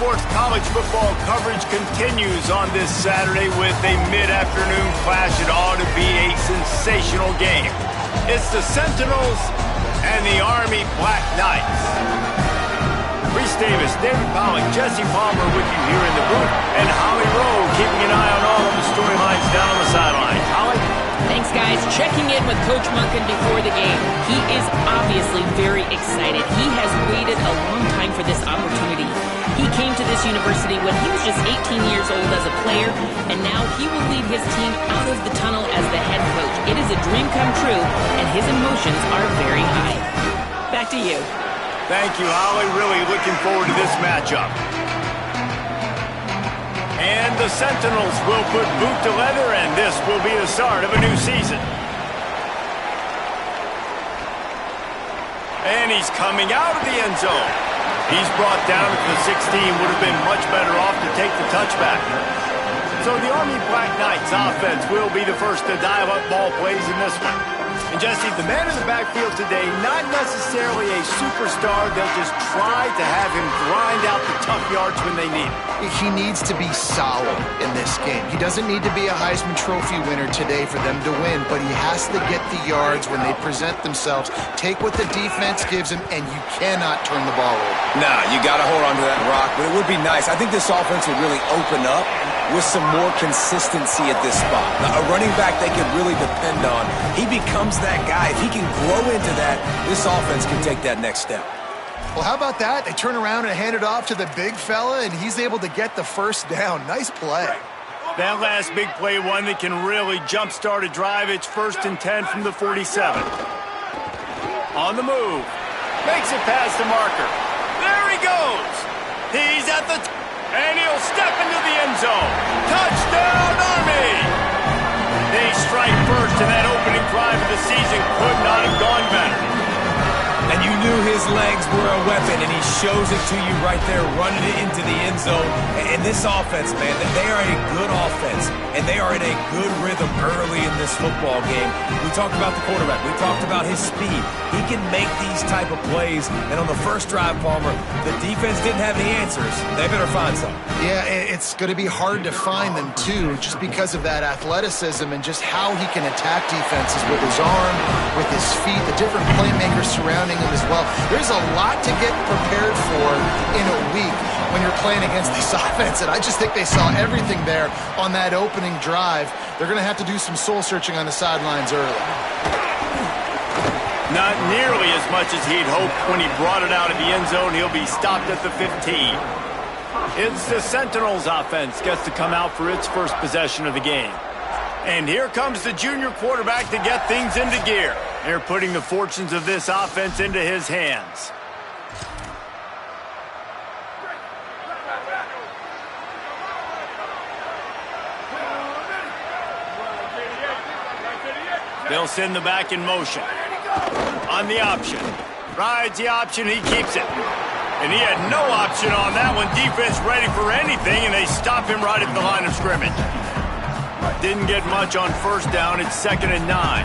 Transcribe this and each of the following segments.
Sports college football coverage continues on this Saturday with a mid-afternoon clash. It ought to be a sensational game. It's the Sentinels and the Army Black Knights. Reese Davis, David Pollock, Jesse Palmer with you here in the booth, and Holly Rowe keeping an eye on all of the storylines down on the sidelines. Holly? Thanks, guys. Checking in with Coach Monken before the game. He is obviously very excited. He has waited a long time for this opportunity. He came to this university when he was just 18 years old as a player, and now he will lead his team out of the tunnel as the head coach. It is a dream come true, and his emotions are very high. Back to you. Thank you, Holly. Really looking forward to this matchup. And the Sentinels will put boot to leather, and this will be the start of a new season. And he's coming out of the end zone. He's brought down at the 16. Would have been much better off to take the touchback. So the Army Black Knights offense will be the first to dial up ball plays in this one. And Jesse, the man in the backfield today, not necessarily a superstar. They'll just try to have him grind out the tough yards when they need it. He needs to be solid in this game. He doesn't need to be a Heisman Trophy winner today for them to win, but he has to get the yards when they present themselves. Take what the defense gives him, and you cannot turn the ball over. Nah, you got to hold on to that rock, but it would be nice. I think this offense would really open up with some more consistency at this spot. Now, a running back they can really depend on. He becomes that guy. If he can grow into that, this offense can take that next step. Well, how about that? They turn around and hand it off to the big fella, and he's able to get the first down. Nice play. That last big play, one that can really jumpstart a drive. It's 1st and 10 from the 47. On the move. Makes it past the marker. There he goes. He's at the and he'll step into the end zone. Touchdown, Army! They strike first, and that opening drive of the season could not have gone better. And you knew his legs were a weapon, and he shows it to you right there, running it into the end zone. And this offense, man, they are a good offense, and they are in a good rhythm early in this football game. We talked about the quarterback. We talked about his speed. He can make these type of plays, and on the first drive, Palmer, the defense didn't have any answers. They better find some. Yeah, it's going to be hard to find them, too, just because of that athleticism and just how he can attack defenses with his arm, with his feet, the different playmakers surrounding him as well. There's a lot to get prepared for in a week when you're playing against this offense, and I just think they saw everything there on that opening drive. They're going to have to do some soul-searching on the sidelines early. Not nearly as much as he'd hoped when he brought it out of the end zone. He'll be stopped at the 15. It's the Sentinels offense gets to come out for its first possession of the game. And here comes the junior quarterback to get things into gear. They're putting the fortunes of this offense into his hands. They'll send the back in motion. On the option. Rides the option, he keeps it. And he had no option on that one. Defense ready for anything, and they stop him right at the line of scrimmage. Didn't get much on first down. It's 2nd and 9.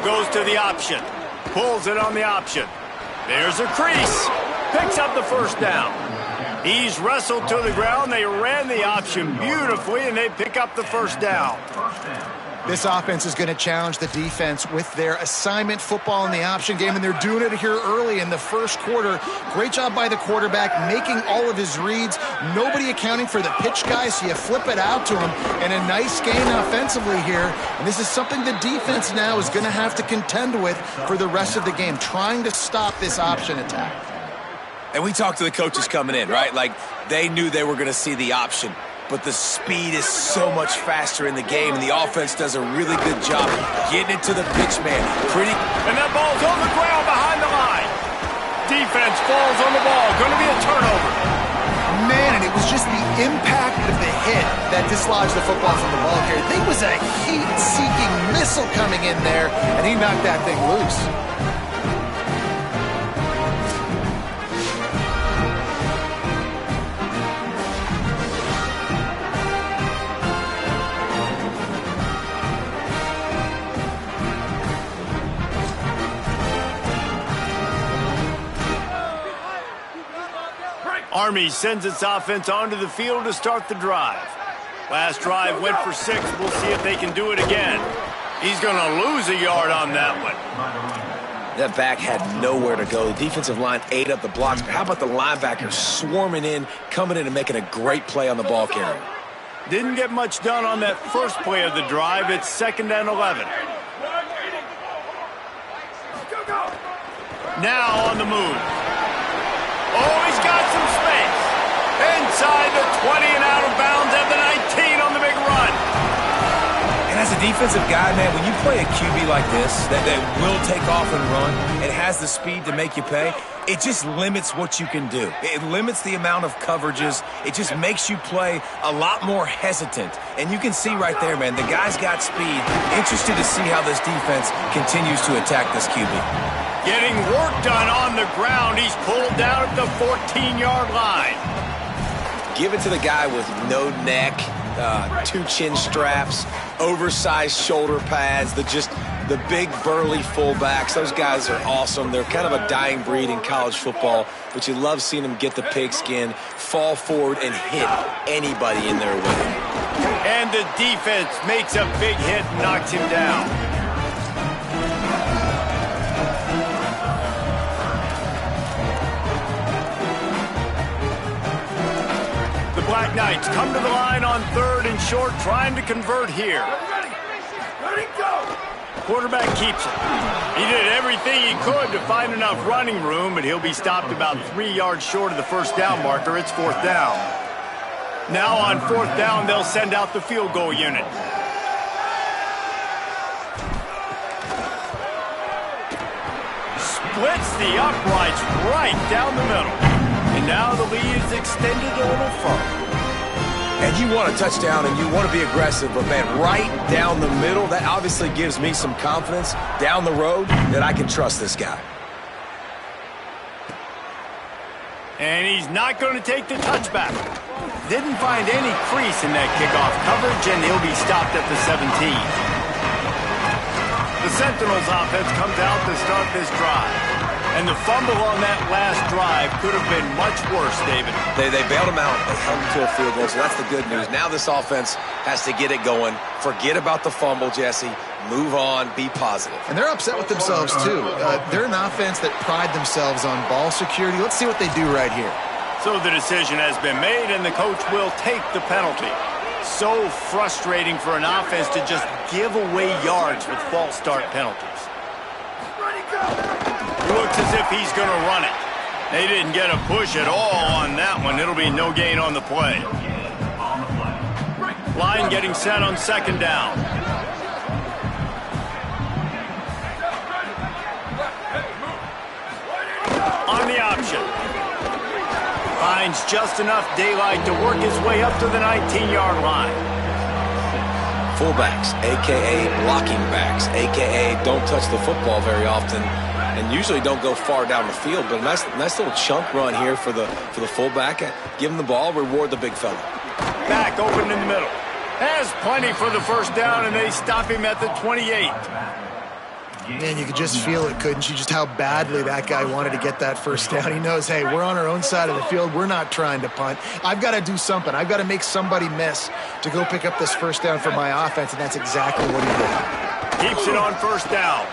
Goes to the option. Pulls it on the option. There's a crease. Picks up the first down. He's wrestled to the ground. They ran the option beautifully, and they pick up the first down. This offense is going to challenge the defense with their assignment football in the option game, and they're doing it here early in the first quarter. Great job by the quarterback, making all of his reads. Nobody accounting for the pitch guy, so you flip it out to him, and a nice gain offensively here. And this is something the defense now is going to have to contend with for the rest of the game, trying to stop this option attack. And we talked to the coaches coming in, right? Like, they knew they were going to see the option. But the speed is so much faster in the game, and the offense does a really good job getting it to the pitch man. And that ball's on the ground behind the line. Defense falls on the ball. Going to be a turnover. Man, and it was just the impact of the hit that dislodged the football from the ball carrier. There was a heat-seeking missile coming in there, and he knocked that thing loose. Army sends its offense onto the field to start the drive. Last drive went for 6. We'll see if they can do it again. He's going to lose a yard on that one. That back had nowhere to go. The defensive line ate up the blocks. But how about the linebackers swarming in, coming in and making a great play on the ball carrier? Didn't get much done on that first play of the drive. It's 2nd and 11. Now on the move. Oh, he's got some space. Inside the 20 and out of bounds at the 19 on the big run. And as a defensive guy, man, when you play a QB like this that will take off and run and has the speed to make you pay, it just limits what you can do. It limits the amount of coverages. It just makes you play a lot more hesitant. And you can see right there, man, the guy's got speed. Interested to see how this defense continues to attack this QB. Getting work done on the ground. He's pulled down at the 14-yard line. Give it to the guy with no neck, 2 chin straps, oversized shoulder pads, the big burly fullbacks. Those guys are awesome. They're kind of a dying breed in college football, but you love seeing them get the pigskin, fall forward, and hit anybody in their way. And the defense makes a big hit and knocks him down. Black Knights come to the line on 3rd and short, trying to convert here. Ready, go! Quarterback keeps it. He did everything he could to find enough running room, but he'll be stopped about 3 yards short of the first down marker. It's 4th down. Now on 4th down, they'll send out the field goal unit. Splits the uprights right down the middle. And now the lead is extended a little further. And you want a touchdown and you want to be aggressive, but man, right down the middle, that obviously gives me some confidence down the road that I can trust this guy. And he's not going to take the touchback. Didn't find any crease in that kickoff coverage, and he'll be stopped at the 17. The Sentinels offense comes out to start this drive. And the fumble on that last drive could have been much worse, David. They bailed him out. They held him to a field goal, so that's the good news. Now this offense has to get it going. Forget about the fumble, Jesse. Move on. Be positive. And they're upset with themselves, too. They're an offense that pride themselves on ball security. Let's see what they do right here. So the decision has been made, and the coach will take the penalty. So frustrating for an offense to just give away yards with false start penalties. Ready, go! He looks as if he's going to run it. They didn't get a push at all on that one. It'll be no gain on the play. Line getting set on 2nd down. On the option. Finds just enough daylight to work his way up to the 19-yard line. Fullbacks, a.k.a. blocking backs, a.k.a. don't touch the football very often. And usually don't go far down the field, but a nice little chunk run here for the fullback. Give him the ball, reward the big fella. Back open in the middle. Has plenty for the first down, and they stop him at the 28. Man, you could just feel it, couldn't you? Just how badly that guy wanted to get that first down. He knows, hey, we're on our own side of the field. We're not trying to punt. I've got to do something. I've got to make somebody miss to go pick up this first down for my offense, and that's exactly what he did. Keeps it on first down.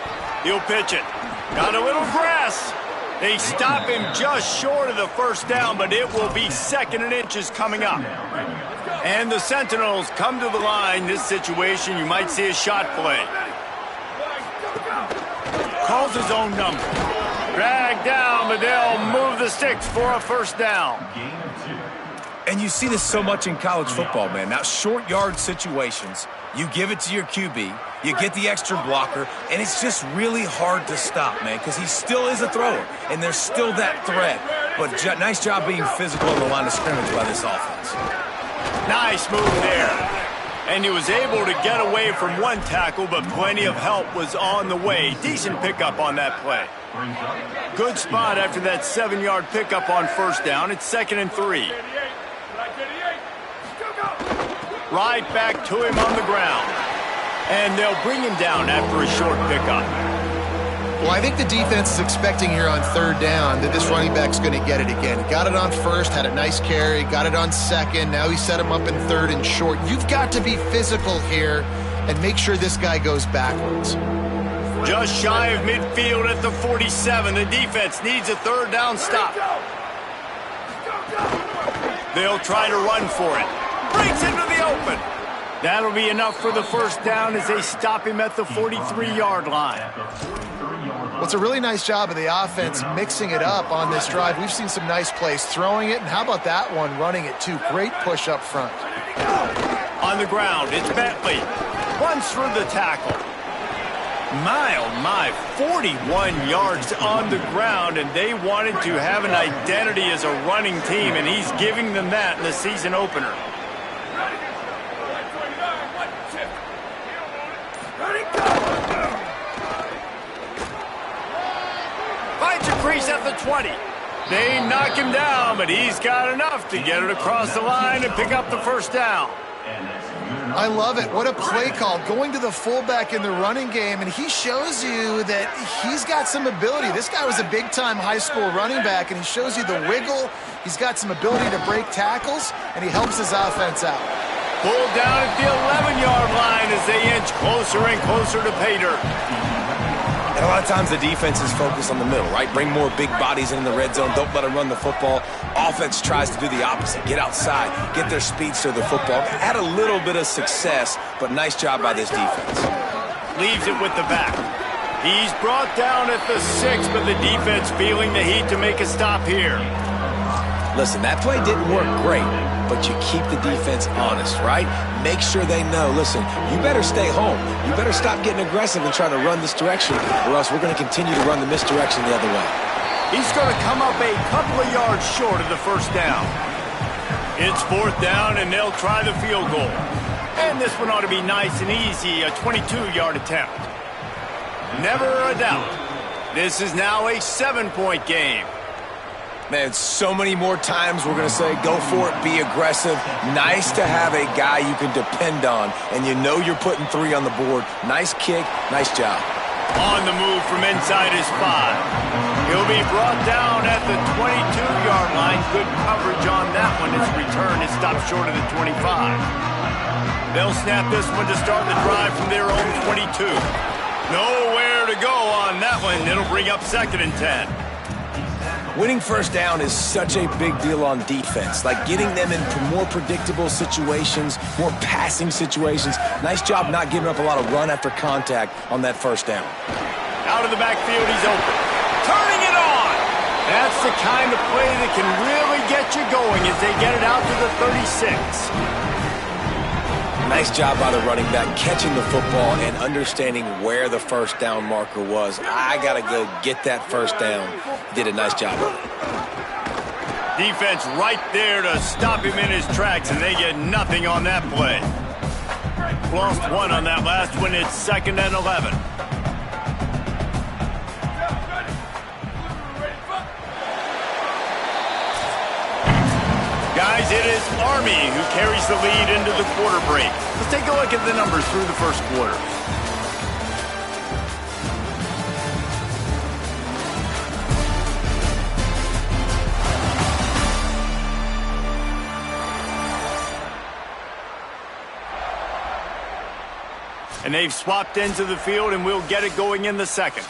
He'll pitch it. Got a little grass. They stop him just short of the first down, but it will be 2nd and inches coming up. And the Sentinels come to the line. This situation, you might see a shot play. Calls his own number. Dragged down, but they'll move the sticks for a first down. And you see this so much in college football, man. Now, short yard situations, you give it to your QB, you get the extra blocker, and it's just really hard to stop, man, because he still is a thrower, and there's still that threat. But nice job being physical on the line of scrimmage by this offense. Nice move there. And he was able to get away from one tackle, but plenty of help was on the way. Decent pickup on that play. Good spot after that 7-yard pickup on first down. It's 2nd and 3. Right back to him on the ground. And they'll bring him down after a short pickup. Well, I think the defense is expecting here on third down that this running back's going to get it again. He got it on first, had a nice carry, got it on second. Now he set him up in third and short. You've got to be physical here and make sure this guy goes backwards. Just shy of midfield at the 47. The defense needs a third down stop. They'll try to run for it. Breaks into the open. That'll be enough for the first down as they stop him at the 43-yard line. Well, it's a really nice job of the offense mixing it up on this drive. We've seen some nice plays throwing it, and how about that one running it too? Great push up front. On the ground, it's Bentley. Runs through the tackle. My, oh my, 41 yards on the ground, and they wanted to have an identity as a running team, and he's giving them that in the season opener. Finds a crease at the 20. They knock him down, but he's got enough to get it across the line and pick up the first down. I love it. What a play call. Going to the fullback in the running game, and he shows you that he's got some ability. This guy was a big-time high school running back, and he shows you the wiggle. He's got some ability to break tackles, and he helps his offense out. Pulled down at the 11-yard line as they inch closer and closer to pay dirt. And a lot of times the defense is focused on the middle, right? Bring more big bodies in the red zone. Don't let them run the football. Offense tries to do the opposite. Get outside. Get their speedster the football. Had a little bit of success, but nice job by this defense. Leaves it with the back. He's brought down at the 6, but the defense feeling the heat to make a stop here. Listen, that play didn't work great, but you keep the defense honest, right? Make sure they know, listen, you better stay home. You better stop getting aggressive and trying to run this direction, or else we're going to continue to run the misdirection the other way. He's going to come up a couple of yards short of the first down. It's fourth down, and they'll try the field goal. And this one ought to be nice and easy, a 22-yard attempt. Never a doubt. This is now a 7-point game. Man, so many more times we're going to say, go for it, be aggressive. Nice to have a guy you can depend on, and you know you're putting 3 on the board. Nice kick, nice job. On the move from inside his 5. He'll be brought down at the 22-yard line. Good coverage on that one. His return is stopped short of the 25. They'll snap this one to start the drive from their own 22. Nowhere to go on that one. It'll bring up 2nd and 10. Winning first down is such a big deal on defense, like getting them into more predictable situations, more passing situations. Nice job not giving up a lot of run after contact on that first down. Out of the backfield, he's open. Turning it on! That's the kind of play that can really get you going as they get it out to the 36. Nice job by the running back catching the football and understanding where the first down marker was. I got to go get that first down. Did a nice job of it. Defense right there to stop him in his tracks, and they get nothing on that play. Lost 1 on that last one. It's 2nd and 11. Guys, it is Army who carries the lead into the quarter break. Let's take a look at the numbers through the first quarter. And they've swapped into the field, and we'll get it going in the second.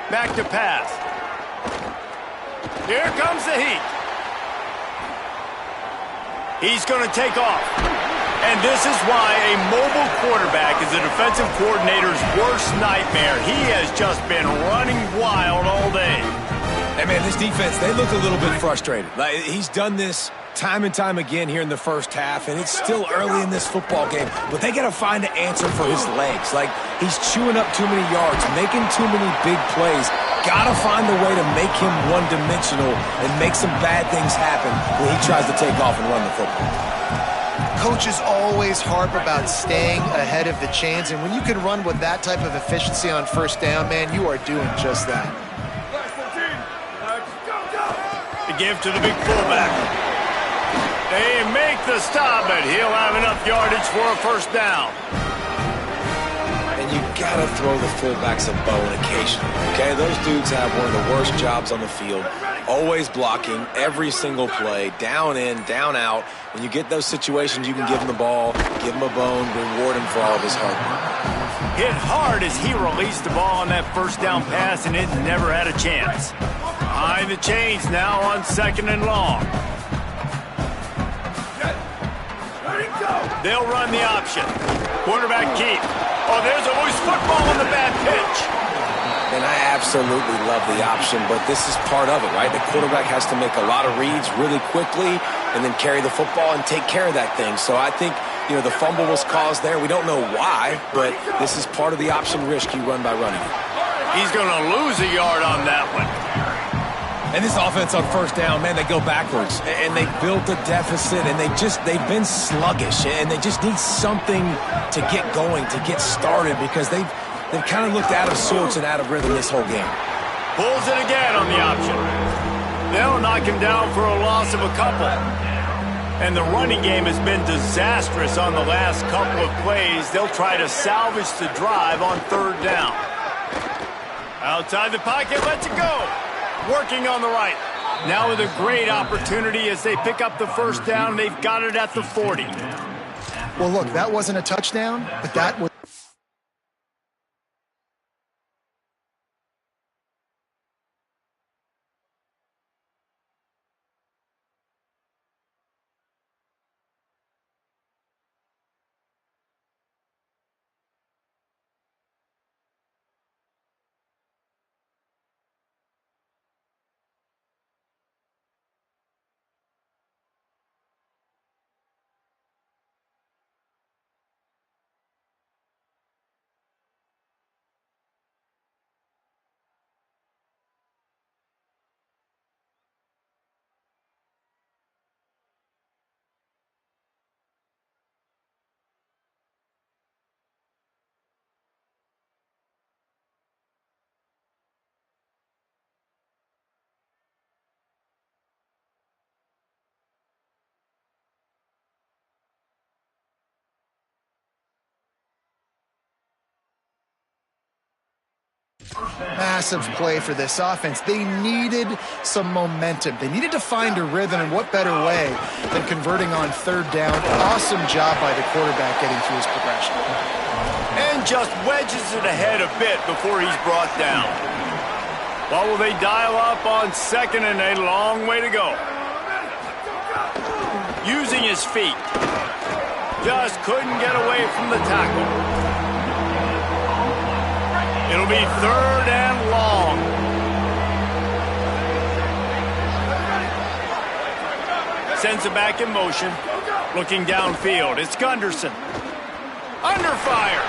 Back to pass. Here comes the heat. He's going to take off. And this is why a mobile quarterback is a defensive coordinator's worst nightmare. He has just been running wild all day. Hey, man, this defense, they look a little bit frustrated. Like, he's done this time and time again here in the first half, and it's still early in this football game, but they got to find an answer for his legs. Like, he's chewing up too many yards, making too many big plays. Got to find a way to make him one-dimensional and make some bad things happen when he tries to take off and run the football. Coaches always harp about staying ahead of the chains, and when you can run with that type of efficiency on first down, man, you are doing just that. The give to the big fullback. They make the stop, but he'll have enough yardage for a first down. And you gotta throw the fullbacks a bone occasionally, okay? Those dudes have one of the worst jobs on the field, always blocking every single play, down in, down out. When you get those situations, you can give him the ball, give him a bone, reward him for all of his hard work. Hit hard as he released the ball on that first down pass, and it never had a chance. Behind the chains now on 2nd and long. They'll run the option. Quarterback keep. Oh, there's a loose football on the bad pitch. And I absolutely love the option, but this is part of it, right? The quarterback has to make a lot of reads really quickly and then carry the football and take care of that thing. So I think, the fumble was caused there. We don't know why, but this is part of the option risk you run by running it. He's going to lose a yard on that one. And this offense on first down, man, they go backwards. And they built a deficit, and they've been sluggish. And they just need something to get going, to get started, because they've kind of looked out of sorts and out of rhythm this whole game. Pulls it again on the option. They'll knock him down for a loss of a couple. And the running game has been disastrous on the last couple of plays. They'll try to salvage the drive on 3rd down. Outside the pocket, lets it go. Working on the right. Now with a great opportunity as they pick up the first down. They've got it at the 40. Well, look, that wasn't a touchdown, but that was... Massive play for this offense. They needed some momentum. They needed to find a rhythm, and what better way than converting on 3rd down. Awesome job by the quarterback getting through his progression. And just wedges it ahead a bit before he's brought down. What will they dial up on 2nd and a long way to go? Using his feet. Just couldn't get away from the tackle. It'll be 3rd and long. Sends it back in motion. Looking downfield. It's Gunderson. Under fire.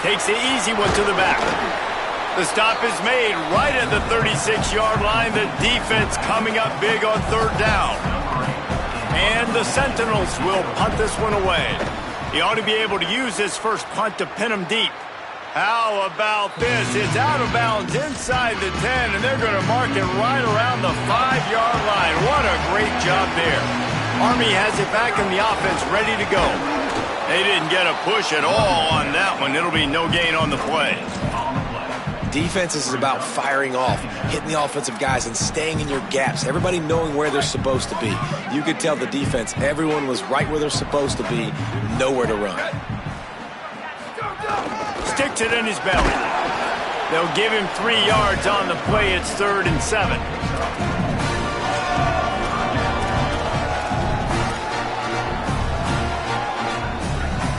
Takes the easy one to the back. The stop is made right at the 36-yard line. The defense coming up big on 3rd down. And the Sentinels will punt this one away. He ought to be able to use his first punt to pin him deep. How about this? It's out of bounds inside the 10, and they're going to mark it right around the 5-yard line. What a great job there. Army has it back in the offense, ready to go. They didn't get a push at all on that one. It'll be no gain on the play. Defense is about firing off, hitting the offensive guys, and staying in your gaps. Everybody knowing where they're supposed to be. You could tell the defense, everyone was right where they're supposed to be, nowhere to run. Sticks it in his belly. They'll give him 3 yards on the play. It's 3rd and 7.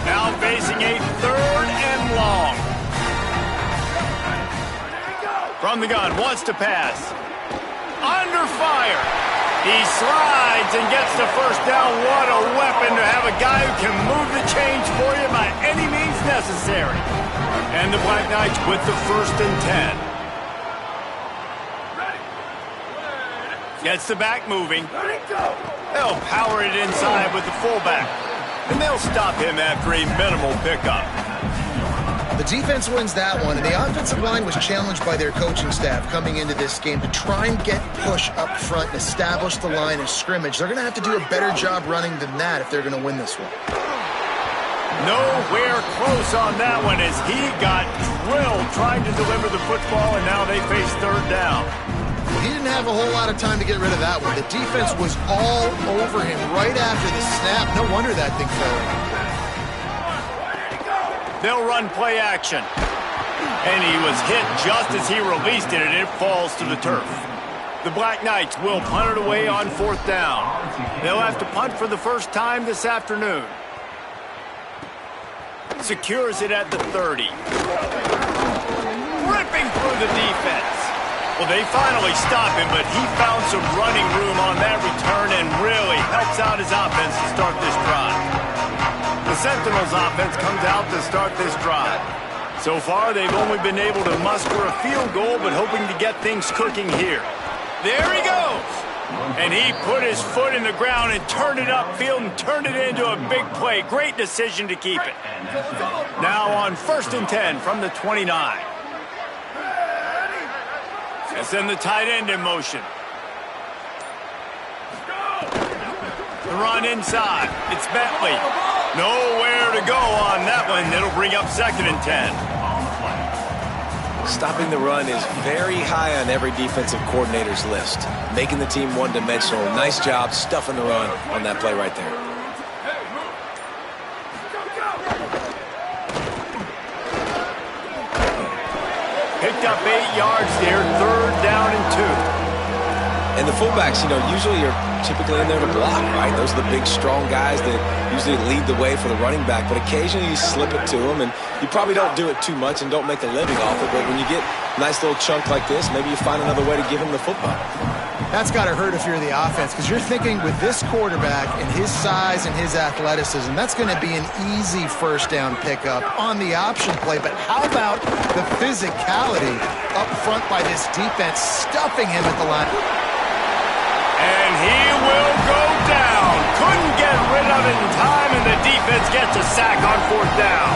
Now facing a 3rd and long. From the gun, wants to pass. Under fire. He slides and gets the first down. What a weapon to have a guy who can move the chains for you by any means necessary. And the Black Knights with the 1st and 10. Gets the back moving. They'll power it inside with the fullback. And they'll stop him after a minimal pickup. The defense wins that one, and the offensive line was challenged by their coaching staff coming into this game to try and get push up front and establish the line of scrimmage. They're going to have to do a better job running than that if they're going to win this one. Nowhere close on that one as he got drilled trying to deliver the football, and now they face third down. He didn't have a whole lot of time to get rid of that one. The defense was all over him right after the snap. No wonder that thing fell. They'll run play action. And he was hit just as he released it, and it falls to the turf. The Black Knights will punt it away on fourth down. They'll have to punt for the first time this afternoon. Secures it at the 30. Ripping through the defense. Well, they finally stop him, but he found some running room on that return and really helps out his offense to start this drive. The Sentinels offense comes out to start this drive. So far, they've only been able to muster a field goal, but hoping to get things cooking here. There he goes! And he put his foot in the ground and turned it upfield and turned it into a big play. Great decision to keep it. Now on 1st and 10 from the 29. And send the tight end in motion. The run inside. It's Bentley. Nowhere to go on that one. It'll bring up 2nd and 10. Stopping the run is very high on every defensive coordinator's list. Making the team one-dimensional. Nice job stuffing the run on that play right there. Picked up 8 yards there, 3rd down and 2. And the fullbacks, usually are typically in there to block, right? Those are the big, strong guys that usually lead the way for the running back. But occasionally you slip it to them, and you probably don't do it too much and don't make a living off it. But when you get a nice little chunk like this, maybe you find another way to give him the football. That's got to hurt if you're the offense, because you're thinking with this quarterback and his size and his athleticism, that's going to be an easy 1st down pickup on the option play. But how about the physicality up front by this defense, stuffing him at the line? And he will go down. Couldn't get rid of it in time, and the defense gets a sack on 4th down.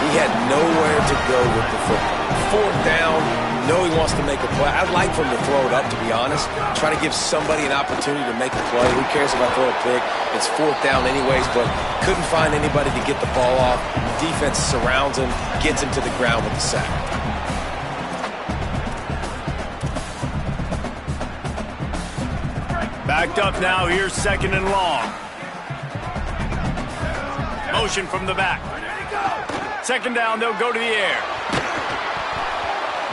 He had nowhere to go with the football. 4th down, he wants to make a play. I'd like for him to throw it up, to be honest. Try to give somebody an opportunity to make a play. Who cares if I throw a pick? It's 4th down anyways, but couldn't find anybody to get the ball off. Defense surrounds him, gets him to the ground with the sack. Backed up now, here's 2nd and long. Motion from the back. 2nd down, they'll go to the air.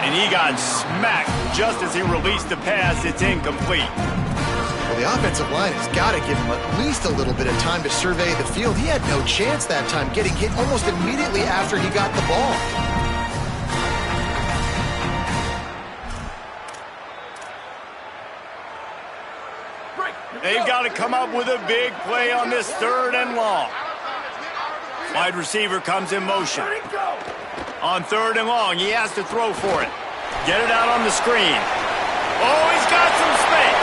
And he got smacked just as he released the pass. It's incomplete. Well, the offensive line has got to give him at least a little bit of time to survey the field. He had no chance that time, getting hit almost immediately after he got the ball. They've got to come up with a big play on this 3rd and long. Wide receiver comes in motion. On 3rd and long, he has to throw for it. Get it out on the screen. Oh, he's got some space.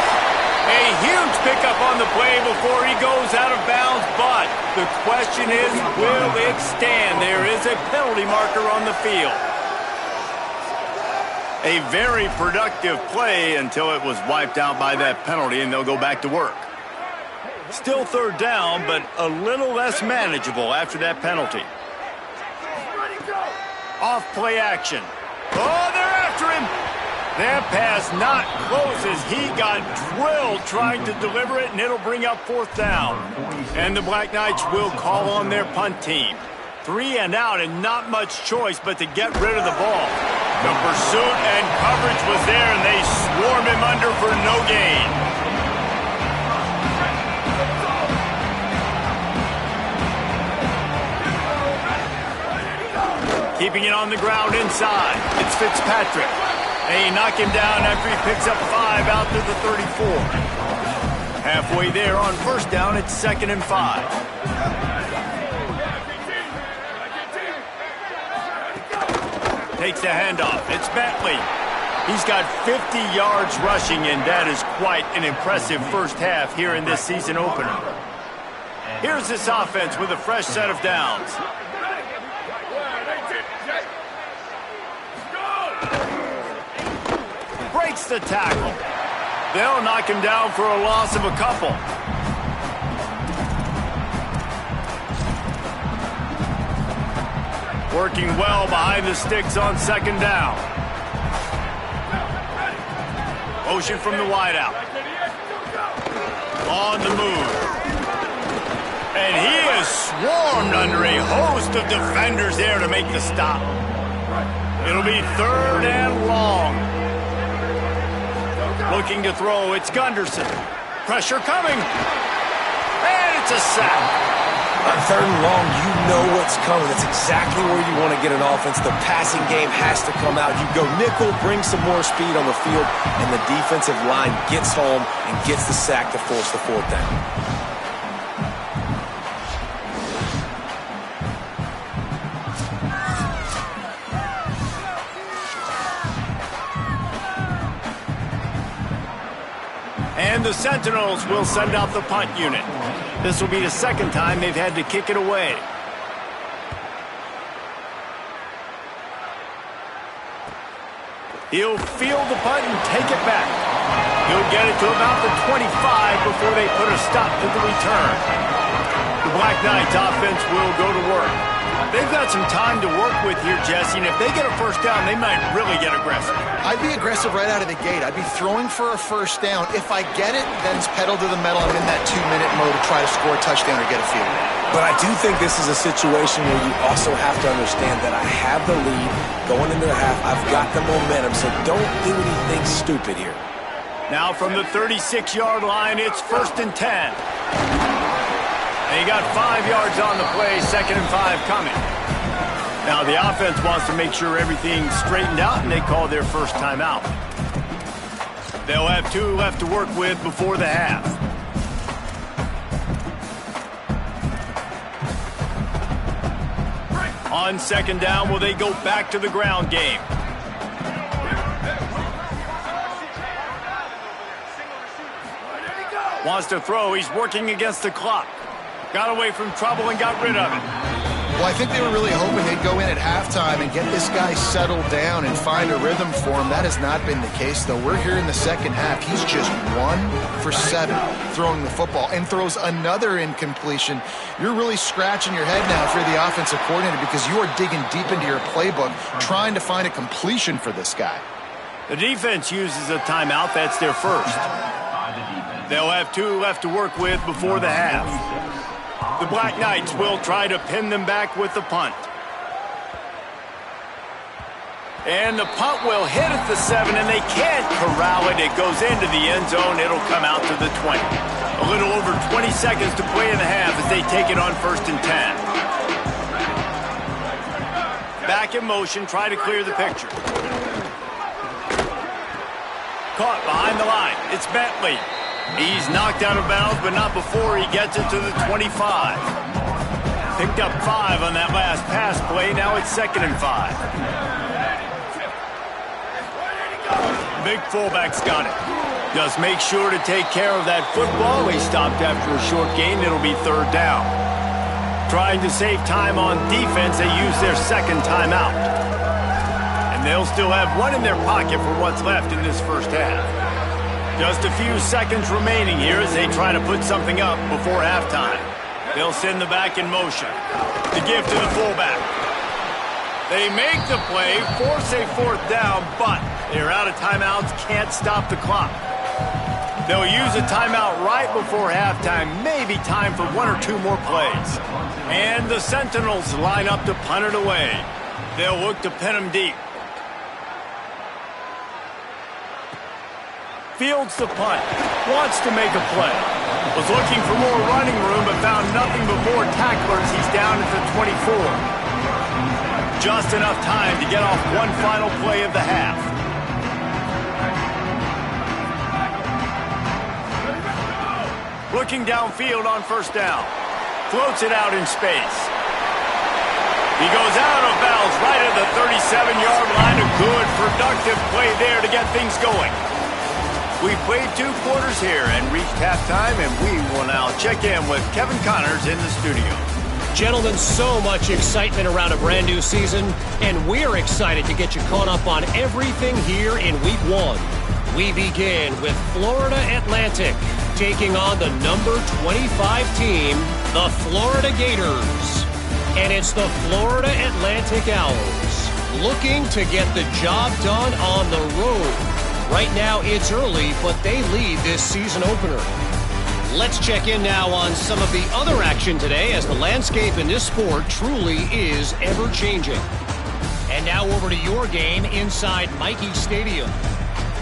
A huge pickup on the play before he goes out of bounds, but the question is, will it stand? There is a penalty marker on the field. A very productive play until it was wiped out by that penalty, and they'll go back to work. Still 3rd down, but a little less manageable after that penalty. Off play action. Oh, they're after him. That pass not close as he got drilled trying to deliver it, and it'll bring up 4th down. And the Black Knights will call on their punt team. 3 and out, and not much choice but to get rid of the ball. The pursuit and coverage was there, and they swarm him under for no gain. Keeping it on the ground inside. It's Fitzpatrick. They knock him down after he picks up 5 out to the 34. Halfway there on 1st down, it's 2nd and 5. Takes the handoff. It's Bentley. He's got 50 yards rushing, and that is quite an impressive 1st half here in this season opener. Here's this offense with a fresh set of downs. Breaks the tackle. They'll knock him down for a loss of a couple. Working well behind the sticks on second down. Motion from the wideout. On the move. And he is swarmed under a host of defenders there to make the stop. It'll be third and long. Looking to throw, it's Gunderson. Pressure coming. And it's a sack. On third and long, you know what's coming. That's exactly where you want to get an offense. The passing game has to come out. You go nickel, bring some more speed on the field, and the defensive line gets home and gets the sack to force the fourth down. And the Sentinels will send out the punt unit. This will be the second time they've had to kick it away. He'll field the punt and take it back. He'll get it to about the 25 before they put a stop to the return. The Black Knights offense will go to work. They've got some time to work with here, Jesse, and if they get a first down, they might really get aggressive. I'd be aggressive right out of the gate. I'd be throwing for a first down. If I get it, then it's pedal to the metal. I'm in that 2-minute mode to try to score a touchdown or get a field goal. But I do think this is a situation where you also have to understand that I have the lead going into the half. I've got the momentum, so don't do anything stupid here. Now from the 36-yard line, it's 1st and 10. They got 5 yards on the play, 2nd and 5 coming. Now the offense wants to make sure everything's straightened out, and they call their first timeout. They'll have 2 left to work with before the half. On 2nd down, will they go back to the ground game? Wants to throw. He's working against the clock. Got away from trouble and got rid of it. Well, I think they were really hoping they'd go in at halftime and get this guy settled down and find a rhythm for him. That has not been the case, though. We're here in the second half. He's just 1 for 7 throwing the football and throws another incompletion. You're really scratching your head now if you're the offensive coordinator because you are digging deep into your playbook trying to find a completion for this guy. The defense uses a timeout. That's their first. They'll have 2 left to work with before the half. The Black Knights will try to pin them back with the punt. And the punt will hit at the 7, and they can't corral it. It goes into the end zone. It'll come out to the 20. A little over 20 seconds to play in the half as they take it on 1st and 10. Back in motion, try to clear the picture. Caught behind the line. It's Bentley. He's knocked out of bounds, but not before he gets it to the 25. Picked up 5 on that last pass play. Now it's 2nd and 5. Big fullback's got it. Just make sure to take care of that football. He stopped after a short gain. It'll be 3rd down. Trying to save time on defense, they use their 2nd timeout. And they'll still have 1 in their pocket for what's left in this first half. Just a few seconds remaining here as they try to put something up before halftime. They'll send the back in motion. The give to the fullback. They make the play, force a 4th down, but they're out of timeouts, can't stop the clock. They'll use a timeout right before halftime, maybe time for 1 or 2 more plays. And the Sentinels line up to punt it away. They'll look to pin them deep. Fields the punt, wants to make a play. Was looking for more running room, but found nothing but more tacklers. He's down at the 24. Just enough time to get off 1 final play of the half. Looking downfield on 1st down. Floats it out in space. He goes out of bounds right at the 37-yard line. A good, productive play there to get things going. We've played 2 quarters here and reached halftime, and we will now check in with Kevin Connors in the studio. Gentlemen, so much excitement around a brand new season, and we're excited to get you caught up on everything here in Week 1. We begin with Florida Atlantic taking on the number 25 team, the Florida Gators. And it's the Florida Atlantic Owls looking to get the job done on the road. Right now it's early, but they lead this season opener. Let's check in now on some of the other action today, as the landscape in this sport truly is ever-changing. And now over to your game inside Michie Stadium.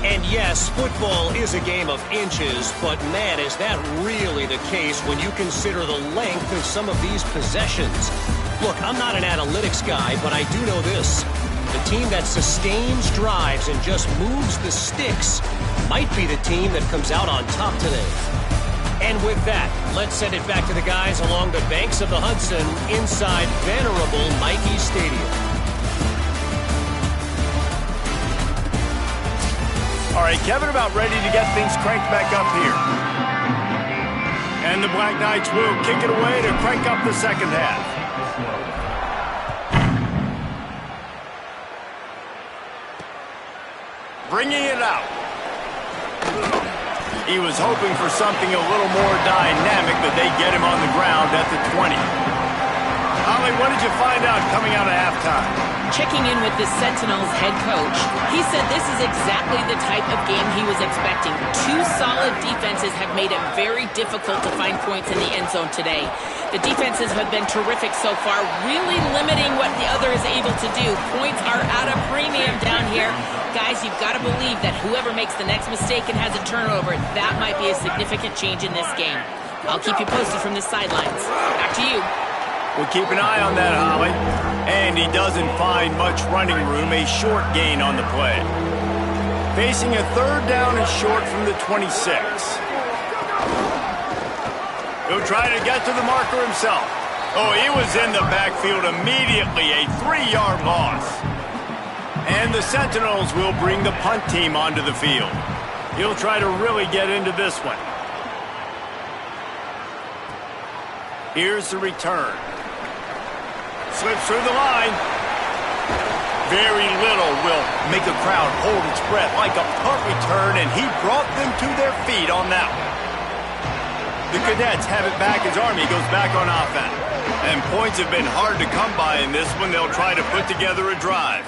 And yes, football is a game of inches, but man, is that really the case when you consider the length of some of these possessions. Look, I'm not an analytics guy, but I do know this. The team that sustains drives and just moves the sticks might be the team that comes out on top today. And with that, let's send it back to the guys along the banks of the Hudson inside venerable Michie Stadium. All right, Kevin, about ready to get things cranked back up here. And the Black Knights will kick it away to crank up the second half. Bringing it out. He was hoping for something a little more dynamic, but they get him on the ground at the 20. Holly, what did you find out coming out of halftime? Checking in with the Sentinels head coach, he said this is exactly the type of game he was expecting. 2 solid defenses have made it very difficult to find points in the end zone today. The defenses have been terrific so far, really limiting what the other is able to do. Points are at a premium down here. Guys, you've got to believe that whoever makes the next mistake and has a turnover, that might be a significant change in this game. I'll keep you posted from the sidelines. Back to you. We'll keep an eye on that, Holly. And he doesn't find much running room, a short gain on the play. Facing a 3rd down and short from the 26. He'll try to get to the marker himself. Oh, he was in the backfield immediately, a 3-yard loss. And the Sentinels will bring the punt team onto the field. He'll try to really get into this one. Here's the return. Slips through the line. Very little will make a crowd hold its breath like a punt return, and he brought them to their feet on that one. The Cadets have it back as Army goes back on offense. And points have been hard to come by in this one. They'll try to put together a drive.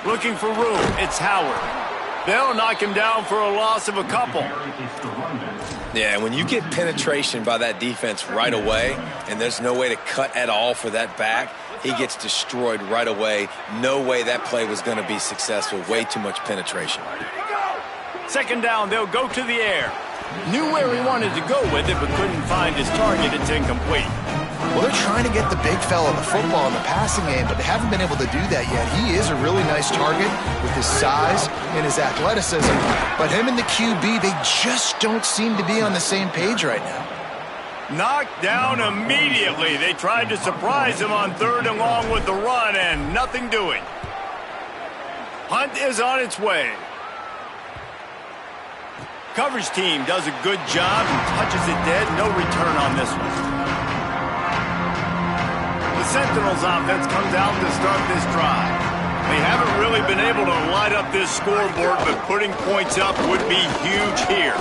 Looking for room, it's Howard. They'll knock him down for a loss of a couple. Yeah, when you get penetration by that defense right away, and there's no way to cut at all for that back, he gets destroyed right away. No way that play was going to be successful. Way too much penetration. 2nd down, they'll go to the air. Knew where he wanted to go with it, but couldn't find his target. It's incomplete. Well, they're trying to get the big fella the football in the passing game, but they haven't been able to do that yet. He is a really nice target with his size and his athleticism, but him and the QB, they just don't seem to be on the same page right now. Knocked down immediately. They tried to surprise him on 3rd and long with the run, and nothing doing. Punt is on its way. Coverage team does a good job and touches it dead. No return on this one. The Sentinels offense comes out to start this drive. They haven't really been able to light up this scoreboard, but putting points up would be huge here.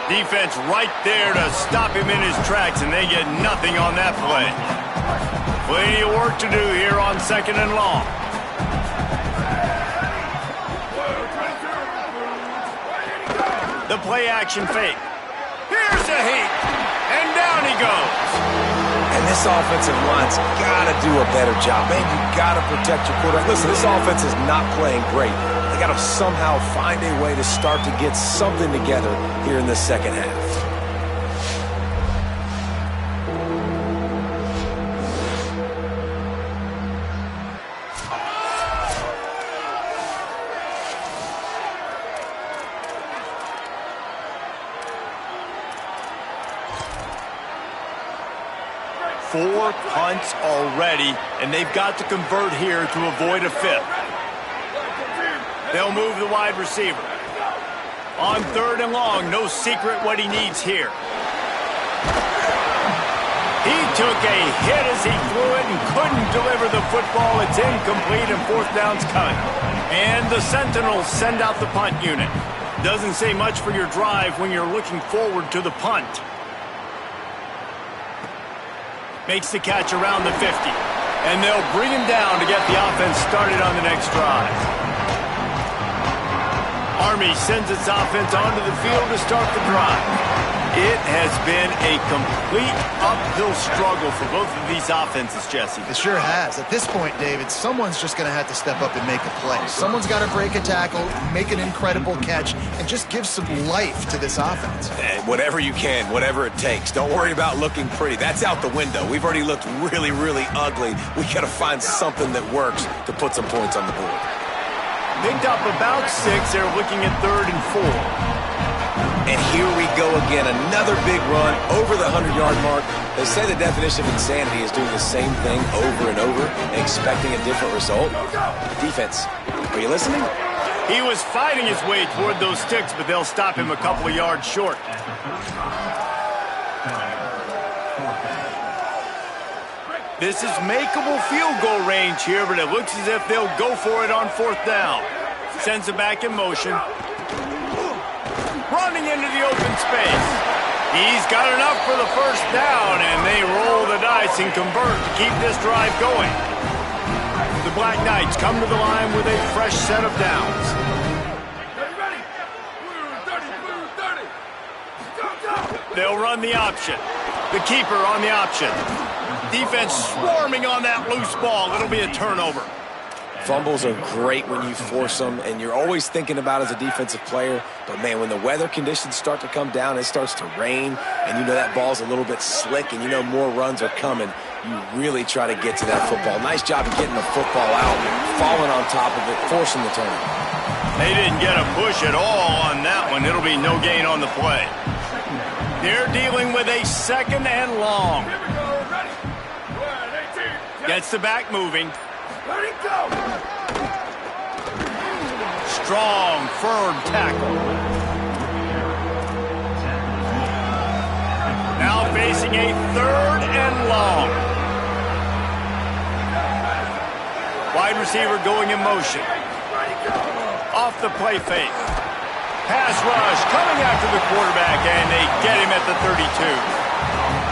Defense right there to stop him in his tracks, and they get nothing on that play. Plenty of work to do here on 2nd and long. The play action fake. Here's a heat. And down he goes. And this offensive line's got to do a better job. Man, you got to protect your quarterback. Listen, this offense is not playing great. They got to somehow find a way to start to get something together here in the second half. Four punts already, and they've got to convert here to avoid a 5th. They'll move the wide receiver. On 3rd and long, no secret what he needs here. He took a hit as he threw it and couldn't deliver the football. It's incomplete and 4th down's coming. And the Sentinels send out the punt unit. Doesn't say much for your drive when you're looking forward to the punt. Makes the catch around the 50. And they'll bring him down to get the offense started on the next drive. Army sends its offense onto the field to start the drive. It has been a complete uphill struggle for both of these offenses, Jesse. It sure has. At this point, David, someone's just going to have to step up and make a play. Someone's got to break a tackle, make an incredible catch, and just give some life to this offense. Whatever you can, whatever it takes. Don't worry about looking pretty. That's out the window. We've already looked really, really ugly. We got to find something that works to put some points on the board. Picked up about 6. They're looking at 3rd and 4. And here we go again, another big run over the 100-yard mark. They say the definition of insanity is doing the same thing over and over and expecting a different result. Defense, are you listening? He was fighting his way toward those sticks, but they'll stop him a couple of yards short. This is makeable field goal range here, but it looks as if they'll go for it on 4th down. Sends it back in motion. Running into the open space. He's got enough for the 1st down, and they roll the dice and convert to keep this drive going. The Black Knights come to the line with a fresh set of downs. They'll run the option. The keeper on the option. Defense swarming on that loose ball. It'll be a turnover. Fumbles are great when you force them, and you're always thinking about as a defensive player. But, man, when the weather conditions start to come down, it starts to rain, and you know that ball's a little bit slick, and you know more runs are coming, you really try to get to that football. Nice job of getting the football out, falling on top of it, forcing the turnover. They didn't get a push at all on that one. It'll be no gain on the play. They're dealing with a 2nd and long. Gets the back moving. Let it go! Strong, firm tackle. Now facing a 3rd and long. Wide receiver going in motion. Off the play fake. Pass rush coming after the quarterback, and they get him at the 32.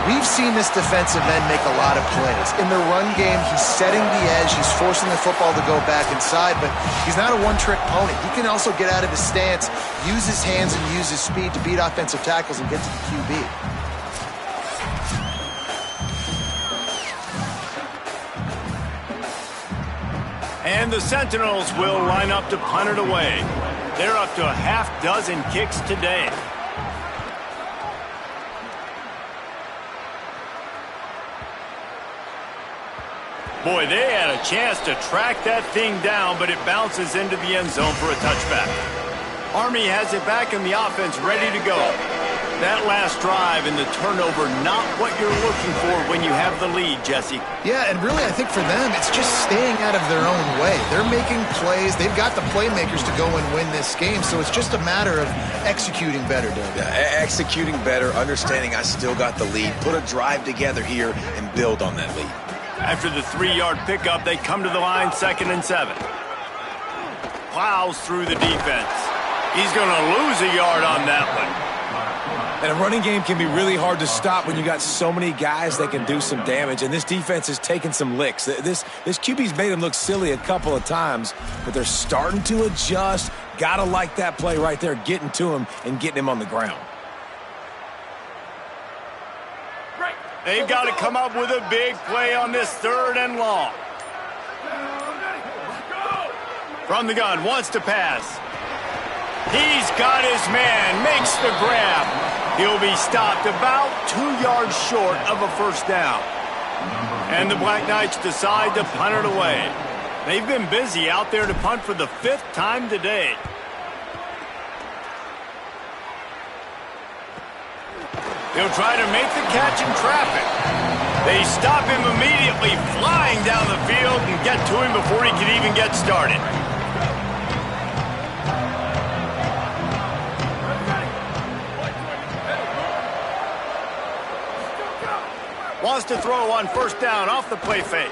We've seen this defensive end make a lot of plays. In the run game, he's setting the edge. He's forcing the football to go back inside, but he's not a one-trick pony. He can also get out of his stance, use his hands, and use his speed to beat offensive tackles and get to the QB. And the Sentinels will line up to punt it away. They're up to a half-dozen kicks today. Boy, they had a chance to track that thing down, but it bounces into the end zone for a touchback. Army has it back in the offense, ready to go. That last drive and the turnover, not what you're looking for when you have the lead, Jesse. Yeah, and really, I think for them, it's just staying out of their own way. They're making plays. They've got the playmakers to go and win this game, so it's just a matter of executing better, David. Yeah, executing better, understanding I still got the lead, put a drive together here, and build on that lead. After the 3-yard pickup, they come to the line 2nd and 7. Plows through the defense. He's going to lose a yard on that one. And a running game can be really hard to stop when you got so many guys that can do some damage, and this defense is taking some licks. This QB's made him look silly a couple of times, but they're starting to adjust. Gotta like that play right there, getting to him and getting him on the ground. They've got to come up with a big play on this 3rd and long. From the gun, wants to pass. He's got his man, makes the grab. He'll be stopped about 2 yards short of a 1st down. And the Black Knights decide to punt it away. They've been busy out there to punt for the 5th time today. He'll try to make the catch in traffic. They stop him immediately, flying down the field and get to him before he can even get started. just to throw on first down off the play fake.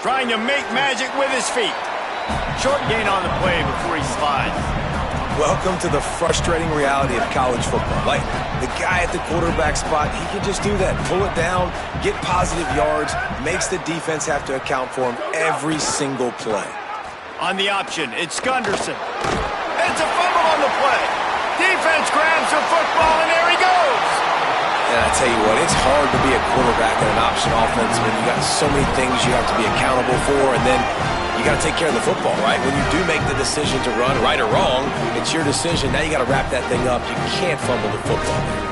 Trying to make magic with his feet. Short gain on the play before he slides. Welcome to the frustrating reality of college football. Like, the guy at the quarterback spot, he can just do that. Pull it down, get positive yards, makes the defense have to account for him every single play. On the option, it's Gunderson. It's a fumble on the play. Defense grabs the football, and there he goes. And I tell you what, it's hard to be a quarterback in an option offense when you got so many things you have to be accountable for, and then you got to take care of the football, right? When you do make the decision to run, right or wrong, it's your decision. Now you got to wrap that thing up. You can't fumble the football.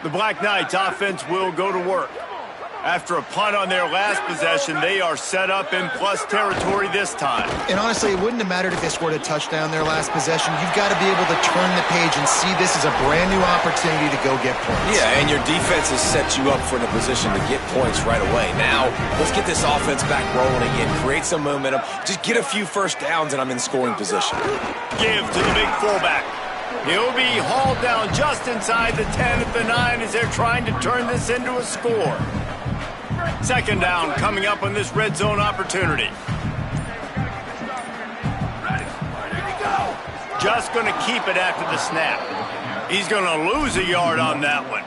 The Black Knights offense will go to work. After a punt on their last possession, they are set up in plus territory this time. And honestly, it wouldn't have mattered if they scored a touchdown their last possession. You've got to be able to turn the page and see this as a brand new opportunity to go get points. Yeah, and your defense has set you up for the position to get points right away. Now, let's get this offense back rolling again. Create some momentum. Just get a few first downs, and I'm in scoring position. Give to the big fullback. He'll be hauled down just inside the 10 at the 9 as they're trying to turn this into a score. Second down coming up on this red zone opportunity. Just going to keep it after the snap. He's going to lose a yard on that one.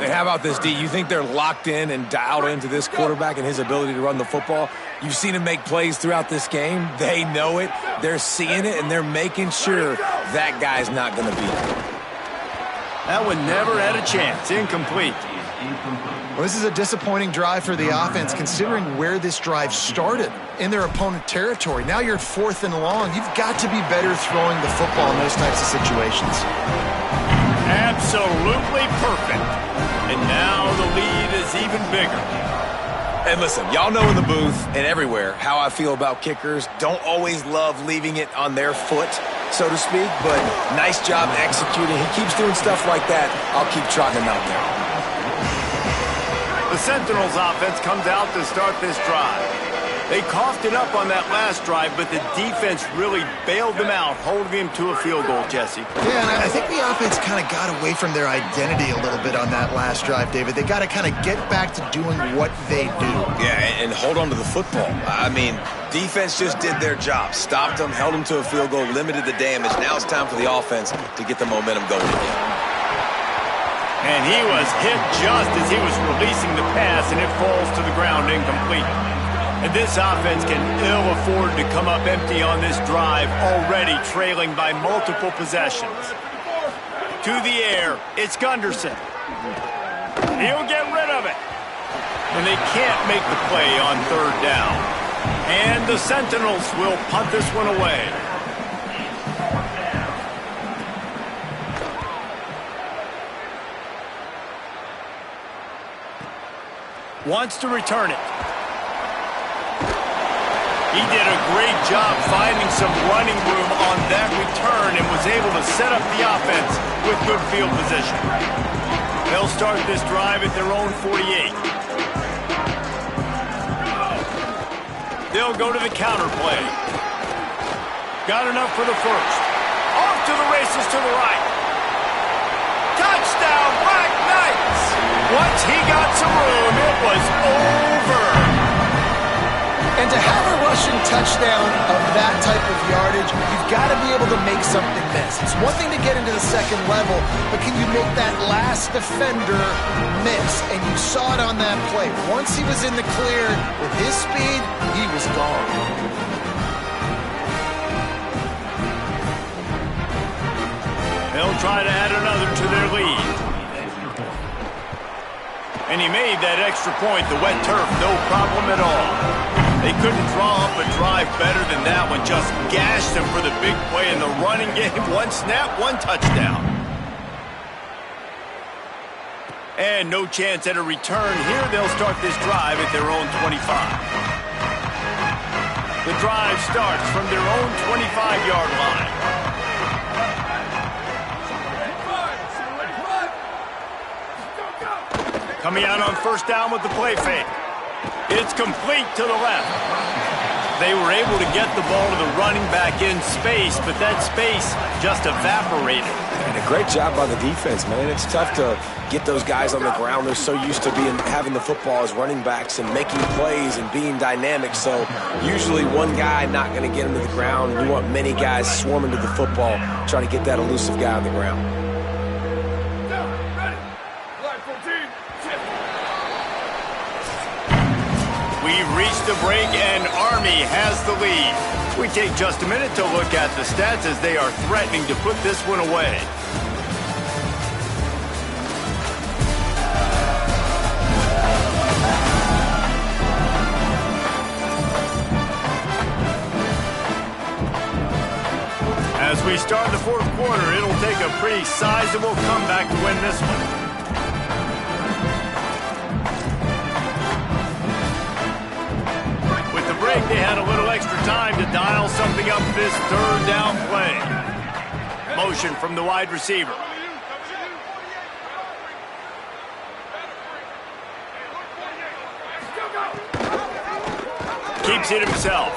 And how about this, D? You think they're locked in and dialed into this quarterback and his ability to run the football? You've seen him make plays throughout this game. They know it. They're seeing it, and they're making sure that guy's not going to beat him. That one never had a chance. Incomplete. Well, this is a disappointing drive for the offense, considering where this drive started, in their opponent territory. Now you're at 4th and long. You've got to be better throwing the football in those types of situations. Absolutely perfect. And now the lead is even bigger. And listen, y'all know in the booth and everywhere how I feel about kickers. Don't always love leaving it on their foot, so to speak, but nice job executing. He keeps doing stuff like that. I'll keep trotting him out there. The Sentinels offense comes out to start this drive. They coughed it up on that last drive, but the defense really bailed them out, holding them to a field goal, Jesse. Yeah, and I think the offense kind of got away from their identity a little bit on that last drive, David. They got to kind of get back to doing what they do. Yeah, and hold on to the football. I mean, defense just did their job. Stopped them, held them to a field goal, limited the damage. Now it's time for the offense to get the momentum going again. And he was hit just as he was releasing the pass, and it falls to the ground incomplete. And this offense can ill afford to come up empty on this drive, already trailing by multiple possessions. To the air, it's Gunderson. He'll get rid of it. And they can't make the play on third down. And the Sentinels will punt this one away. Wants to return it. He did a great job finding some running room on that return and was able to set up the offense with good field position. They'll start this drive at their own 48. They'll go to the counter play. Got enough for the first. Off to the races to the right. Touchdown, Black Knights! Once he got some room, it was over. And to have a rushing touchdown of that type of yardage, you've got to be able to make something miss. It's one thing to get into the second level, but can you make that last defender miss? And you saw it on that play. Once he was in the clear, with his speed, he was gone. They'll try to add another to their lead. And he made that extra point, the wet turf, no problem at all. They couldn't draw up a drive better than that one. Just gashed them for the big play in the running game. One snap, one touchdown. And no chance at a return here. They'll start this drive at their own 25. The drive starts from their own 25-yard line. Coming out on first down with the play fake. It's complete to the left. They were able to get the ball to the running back in space, but that space just evaporated. And a great job by the defense, man. It's tough to get those guys on the ground. They're so used to having the football as running backs and making plays and being dynamic. So usually one guy not going to get him to the ground. You want many guys swarming to the football, try to get that elusive guy on the ground. We've reached the break, and Army has the lead. We take just a minute to look at the stats as they are threatening to put this one away. As we start the fourth quarter, it'll take a pretty sizable comeback to win this one. They had a little extra time to dial something up this third down play. Motion from the wide receiver. Keeps it himself.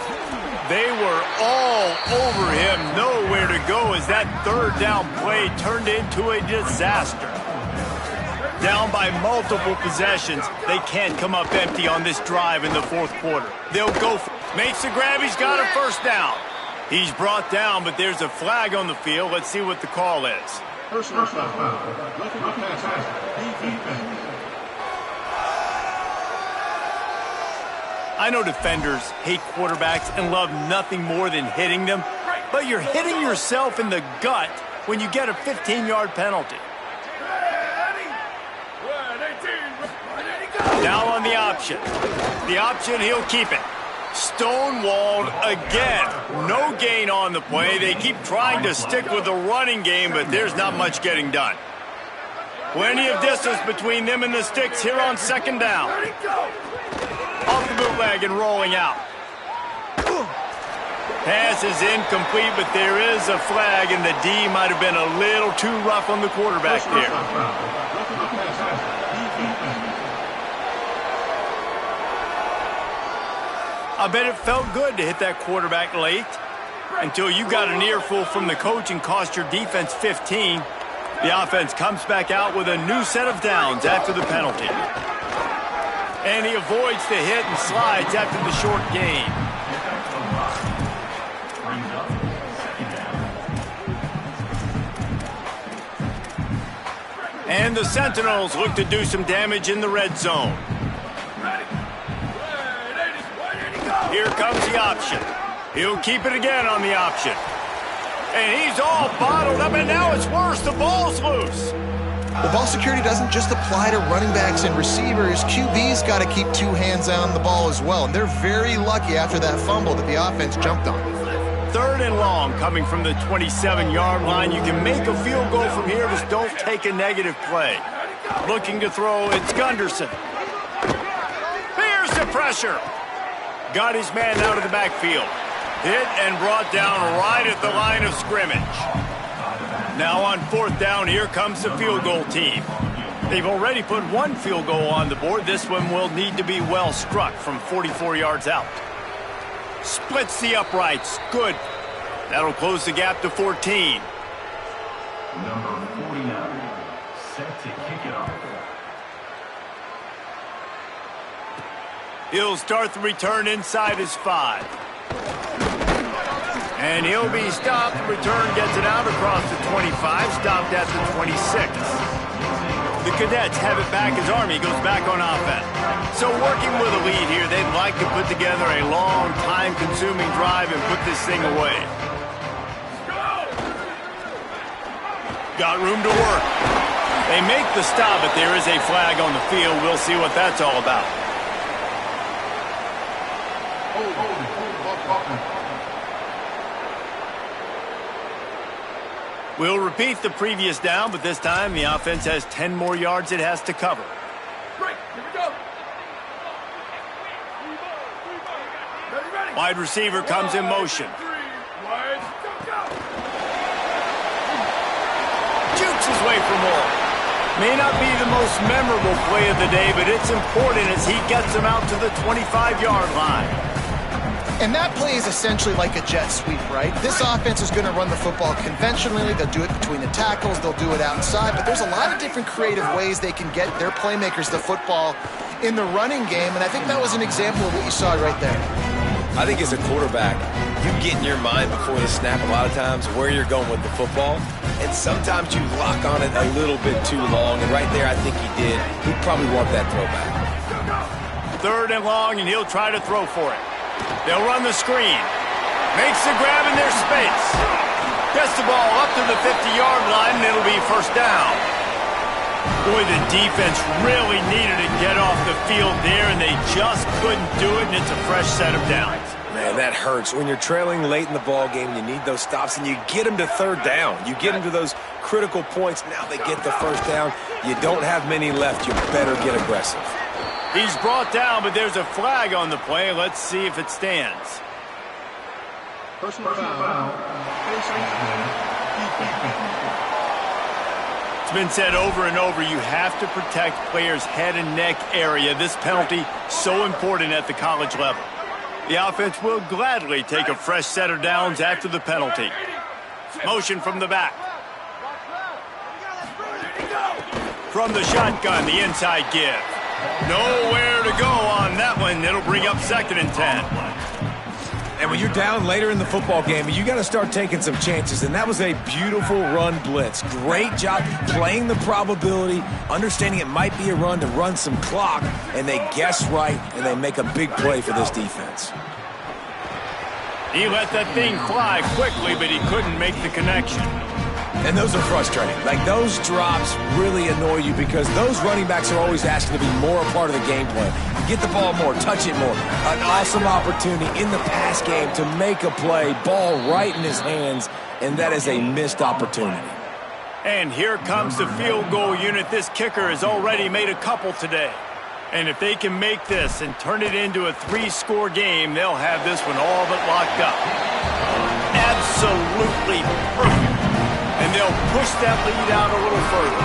They were all over him, nowhere to go as that third down play turned into a disaster. Down by multiple possessions, they can't come up empty on this drive in the fourth quarter. They'll go for it. Makes the grab. He's got a first down. He's brought down, but there's a flag on the field. Let's see what the call is. Personal foul. I know defenders hate quarterbacks and love nothing more than hitting them, but you're hitting yourself in the gut when you get a 15-yard penalty. Now on the option. The option, he'll keep it. Stonewalled again. No gain on the play. They keep trying to stick with the running game, but there's not much getting done. Plenty of distance between them and the sticks here on second down. Off the bootleg and rolling out. Pass is incomplete, but there is a flag, and the D might have been a little too rough on the quarterback there. I bet it felt good to hit that quarterback late until you got an earful from the coach and cost your defense 15. The offense comes back out with a new set of downs after the penalty. And he avoids the hit and slides after the short gain. And the Sentinels look to do some damage in the red zone. Here comes the option. He'll keep it again on the option. And he's all bottled up, and now it's worse. The ball's loose. The ball security doesn't just apply to running backs and receivers. QB's got to keep two hands on the ball as well. And they're very lucky after that fumble that the offense jumped on. Third and long coming from the 27-yard line. You can make a field goal from here. Just don't take a negative play. Looking to throw, it's Gunderson. Here's the pressure. Got his man out of the backfield. Hit and brought down right at the line of scrimmage. Now on fourth down, here comes the field goal team. They've already put one field goal on the board. This one will need to be well struck from 44 yards out. Splits the uprights. Good. That'll close the gap to 14. Number 49, set to kick it off. He'll start the return inside his 5. And he'll be stopped. The return gets it out across the 25, stopped at the 26. The Cadets have it back as Army goes back on offense. So working with a lead here, they'd like to put together a long, time-consuming drive and put this thing away. Got room to work. They make the stop, but there is a flag on the field. We'll see what that's all about. We'll repeat the previous down, but this time the offense has 10 more yards it has to cover. Right, here we go. Wide receiver comes in motion. Jukes his way for more. May not be the most memorable play of the day, but it's important as he gets him out to the 25-yard line. And that play is essentially like a jet sweep, right? This offense is going to run the football conventionally. They'll do it between the tackles. They'll do it outside. But there's a lot of different creative ways they can get their playmakers the football in the running game. And I think that was an example of what you saw right there. I think as a quarterback, you get in your mind before the snap a lot of times where you're going with the football. And sometimes you lock on it a little bit too long. And right there, I think he did. He'd probably want that throwback. 3rd and long, and he'll try to throw for it. They'll run the screen. Makes the grab in their space. Gets the ball up to the 50-yard line, and it'll be 1st down. Boy, the defense really needed to get off the field there, and they just couldn't do it, and it's a fresh set of downs. Man, that hurts. When you're trailing late in the ball game, you need those stops, and you get them to 3rd down. You get them to those critical points. Now they get the 1st down. You don't have many left. You better get aggressive. He's brought down, but there's a flag on the play. Let's see if it stands. Personal foul. It's been said over and over, you have to protect players' head and neck area. This penalty, so important at the college level. The offense will gladly take a fresh set of downs after the penalty. Motion from the back. From the shotgun, the inside give. Nowhere to go on that one. It'll bring up 2nd and 10. And when you're down later in the football game, you got to start taking some chances. And that was a beautiful run blitz. Great job playing the probability, understanding it might be a run to run some clock, and they guess right, and they make a big play for this defense. He let that thing fly quickly, but he couldn't make the connection. And those are frustrating. Like, those drops really annoy you because those running backs are always asking to be more a part of the game plan. Get the ball more, touch it more. An awesome opportunity in the pass game to make a play, ball right in his hands, and that is a missed opportunity. And here comes the field goal unit. This kicker has already made a couple today. And if they can make this and turn it into a 3-score game, they'll have this one all but locked up. Absolutely perfect. And they'll push that lead out a little further.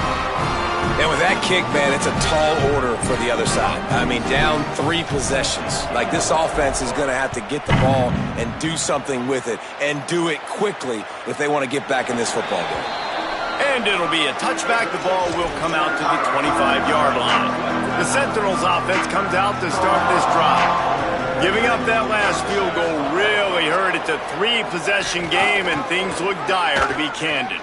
And with that kick, man, it's a tall order for the other side. I mean, down 3 possessions. Like, this offense is going to have to get the ball and do something with it, and do it quickly if they want to get back in this football game. And it'll be a touchback. The ball will come out to the 25-yard line. The Sentinels offense comes out to start this drive. Giving up that last field goal really hurt. It's a 3-possession game, and things look dire, to be candid.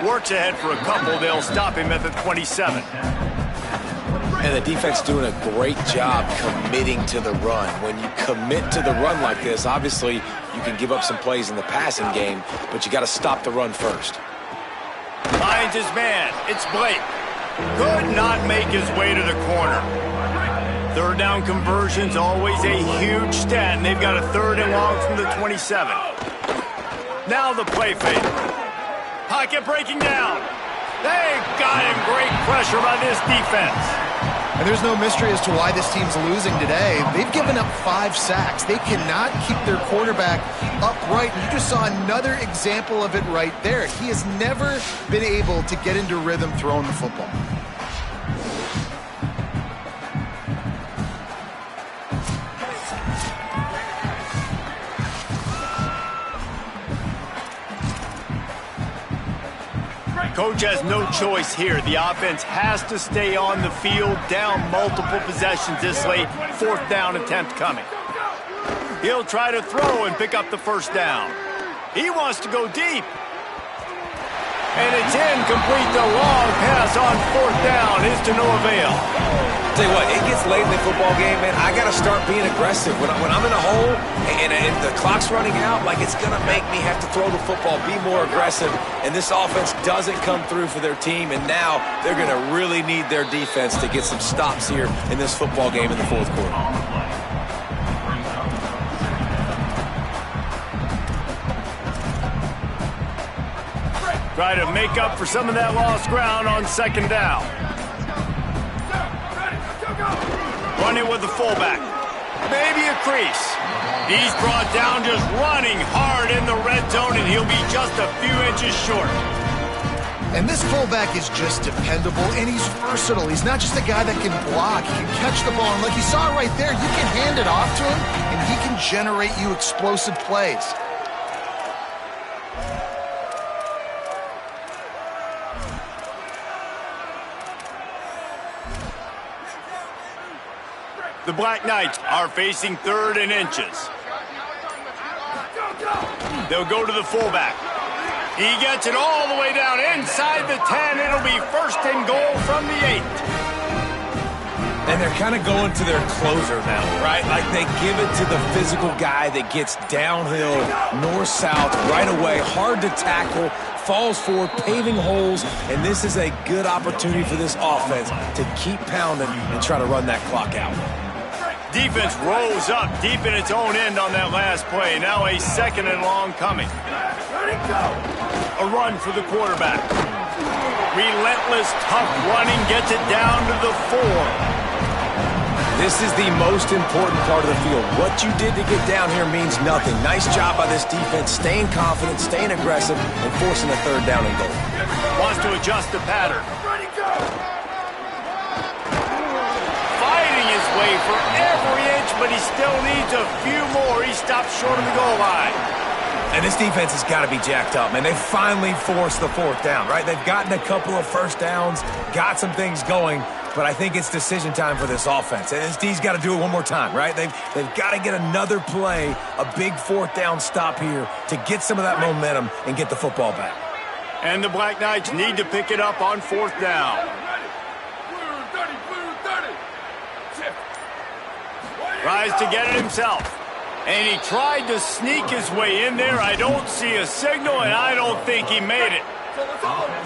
Works ahead for a couple. They'll stop him at the 27. And the defense doing a great job committing to the run. When you commit to the run like this, obviously you can give up some plays in the passing game, but you got to stop the run first. Finds his man. It's Blake. Could not make his way to the corner. 3rd down conversion's always a huge stat, and they've got a 3rd and long from the 27. Now the play fake. Pocket breaking down. They got him. Great pressure by this defense. And there's no mystery as to why this team's losing today. They've given up 5 sacks. They cannot keep their quarterback upright. And you just saw another example of it right there. He has never been able to get into rhythm throwing the football. Coach has no choice here. The offense has to stay on the field, down multiple possessions this late. 4th down attempt coming. He'll try to throw and pick up the 1st down. He wants to go deep. And it's incomplete. The long pass on 4th down is to no avail. Tell you what, it gets late in the football game, man. I got to start being aggressive. When I'm in a hole and the clock's running out, like, it's going to make me have to throw the football, be more aggressive. And this offense doesn't come through for their team, and now they're going to really need their defense to get some stops here in this football game in the 4th quarter. Try to make up for some of that lost ground on 2nd down. Running with the fullback. Maybe a crease. He's brought down just running hard in the red zone, and he'll be just a few inches short. And this fullback is just dependable, and he's versatile. He's not just a guy that can block. He can catch the ball, and like you saw right there, you can hand it off to him, and he can generate you explosive plays. The Black Knights are facing 3rd and inches. They'll go to the fullback. He gets it all the way down inside the 10. It'll be 1st and goal from the 8. And they're kind of going to their closer now, right? Like they give it to the physical guy that gets downhill, north-south, right away, hard to tackle, falls forward, paving holes, and this is a good opportunity for this offense to keep pounding and try to run that clock out. Defense rose up deep in its own end on that last play. Now a 2nd and long coming. A run for the quarterback. Relentless, tough running gets it down to the 4. This is the most important part of the field. What you did to get down here means nothing. Nice job by this defense, staying confident, staying aggressive, and forcing a 3rd down and goal. Wants to adjust the pattern. Fighting his way for every inch, but he still needs a few more. He stops short of the goal line. And this defense has got to be jacked up, man. They finally forced the 4th down, right? They've gotten a couple of 1st downs, got some things going, but I think it's decision time for this offense. And this D's got to do it one more time, right? They've got to get another play, a big 4th down stop here to get some of that momentum and get the football back. And the Black Knights need to pick it up on 4th down. Tries to get it himself. And he tried to sneak his way in there. I don't see a signal, and I don't think he made it.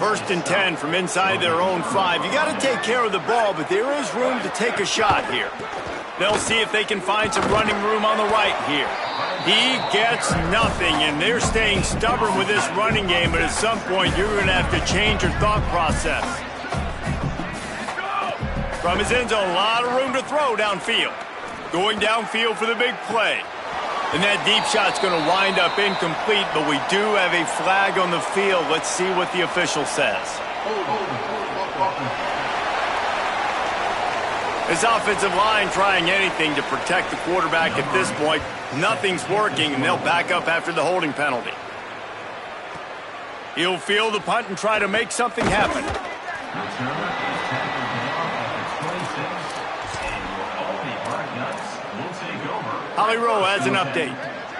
1st and 10 from inside their own 5. You got to take care of the ball, but there is room to take a shot here. They'll see if they can find some running room on the right here. He gets nothing, and they're staying stubborn with this running game, but at some point you're going to have to change your thought process. From his end zone, a lot of room to throw downfield. Going downfield for the big play. And that deep shot's going to wind up incomplete, but we do have a flag on the field. Let's see what the official says. This offensive line trying anything to protect the quarterback at this point. Nothing's working, and they'll back up after the holding penalty. He'll field the punt and try to make something happen. Holly Rowe has an update.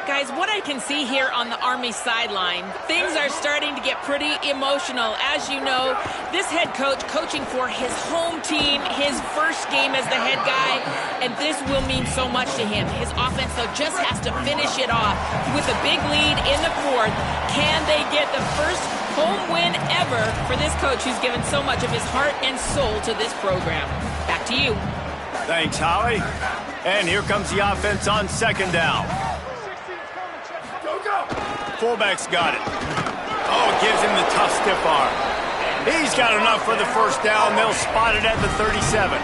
Guys, what I can see here on the Army sideline, things are starting to get pretty emotional. As you know, this head coach coaching for his home team, his first game as the head guy, and this will mean so much to him. His offense, though, just has to finish it off with a big lead in the 4th. Can they get the first home win ever for this coach who's given so much of his heart and soul to this program? Back to you. Thanks, Holly. And here comes the offense on 2nd down. Fullback's got it. Oh, gives him the tough stiff arm. He's got enough for the 1st down. They'll spot it at the 37.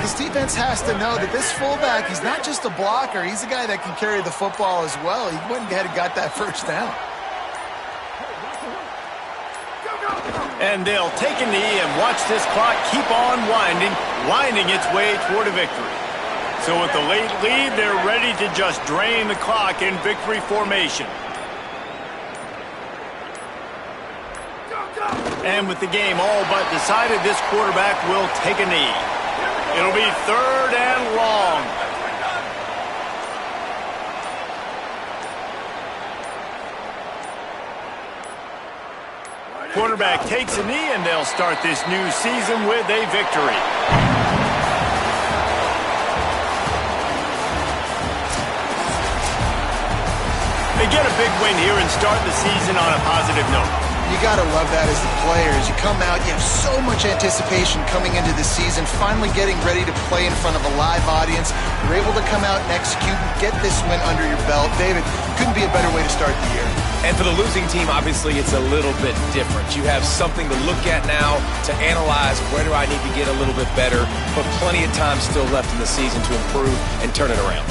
This defense has to know that this fullback, he's not just a blocker. He's a guy that can carry the football as well. He went ahead and got that 1st down. And they'll take a knee and watch this clock keep on winding its way toward a victory. So with the late lead, they're ready to just drain the clock in victory formation. And with the game all but decided, this quarterback will take a knee. It'll be 3rd and long. Quarterback takes a knee, and they'll start this new season with a victory. They get a big win here and start the season on a positive note. You got to love that as the players. You come out, you have so much anticipation coming into the season, finally getting ready to play in front of a live audience. You're able to come out and execute and get this win under your belt. David, couldn't be a better way to start the year. And for the losing team, obviously, it's a little bit different. You have something to look at now to analyze where do I need to get a little bit better, but plenty of time still left in the season to improve and turn it around.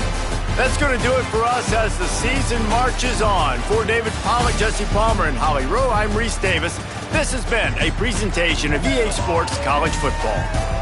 That's going to do it for us as the season marches on. For David Pollack, Jesse Palmer, and Holly Rowe, I'm Reese Davis. This has been a presentation of EA Sports College Football.